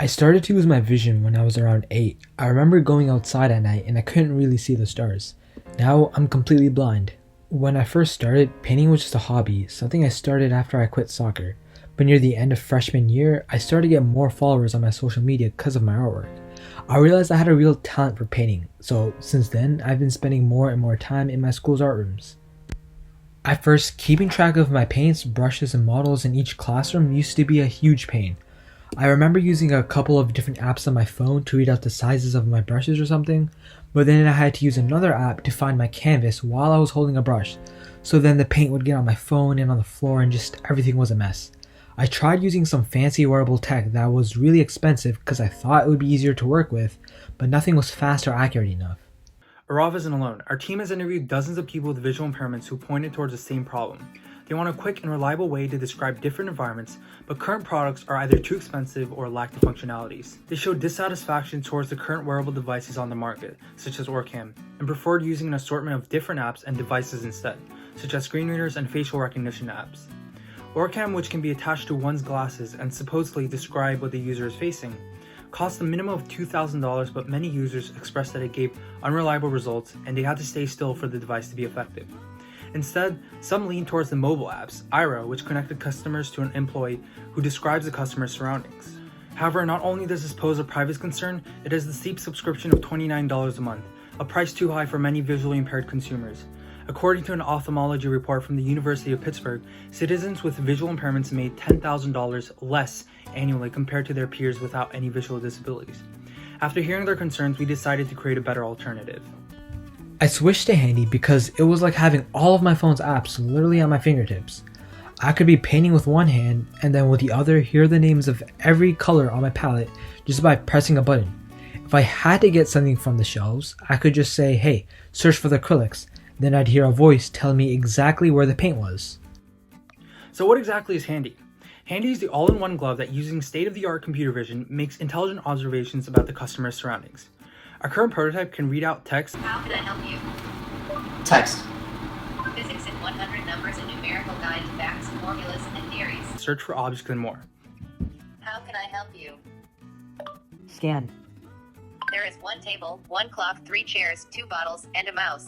I started to lose my vision when I was around 8. I remember going outside at night and I couldn't really see the stars. Now I'm completely blind. When I first started, painting was just a hobby, something I started after I quit soccer. But near the end of freshman year, I started to get more followers on my social media because of my artwork. I realized I had a real talent for painting, so since then, I've been spending more and more time in my school's art rooms. At first, keeping track of my paints, brushes, and models in each classroom used to be a huge pain. I remember using a couple of different apps on my phone to read out the sizes of my brushes or something, but then I had to use another app to find my canvas while I was holding a brush, so then the paint would get on my phone and on the floor and just everything was a mess. I tried using some fancy wearable tech that was really expensive because I thought it would be easier to work with, but nothing was fast or accurate enough. Arav isn't alone. Our team has interviewed dozens of people with visual impairments who pointed towards the same problem. They want a quick and reliable way to describe different environments, but current products are either too expensive or lack the functionalities. They showed dissatisfaction towards the current wearable devices on the market, such as Orcam, and preferred using an assortment of different apps and devices instead, such as screen readers and facial recognition apps. Orcam, which can be attached to one's glasses and supposedly describe what the user is facing, cost a minimum of $2,000, but many users expressed that it gave unreliable results and they had to stay still for the device to be effective. Instead, some lean towards the mobile apps, Ira, which connected customers to an employee who describes the customer's surroundings. However, not only does this pose a privacy concern, it has the steep subscription of $29 a month, a price too high for many visually impaired consumers. According to an ophthalmology report from the University of Pittsburgh, citizens with visual impairments made $10,000 less annually compared to their peers without any visual disabilities. After hearing their concerns, we decided to create a better alternative. I switched to Handy because it was like having all of my phone's apps literally at my fingertips. I could be painting with one hand and then with the other hear the names of every color on my palette just by pressing a button. If I had to get something from the shelves, I could just say, hey, search for the acrylics. Then I'd hear a voice tell me exactly where the paint was. So what exactly is Handy? Handy is the all-in-one glove that, using state-of-the-art computer vision, makes intelligent observations about the customer's surroundings. Our current prototype can read out text. How can I help you? Text. Physics in 100 numbers and numerical guide to facts, formulas, and theories. Search for objects and more. How can I help you? Scan. There is one table, one clock, 3 chairs, 2 bottles, and a mouse.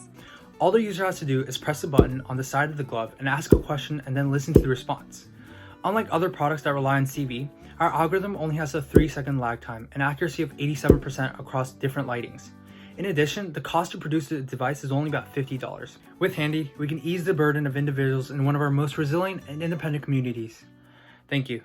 All the user has to do is press a button on the side of the glove and ask a question and then listen to the response. Unlike other products that rely on CV, our algorithm only has a 3-second lag time and accuracy of 87% across different lightings. In addition, the cost to produce the device is only about $50. With Handy, we can ease the burden of individuals in one of our most resilient and independent communities. Thank you.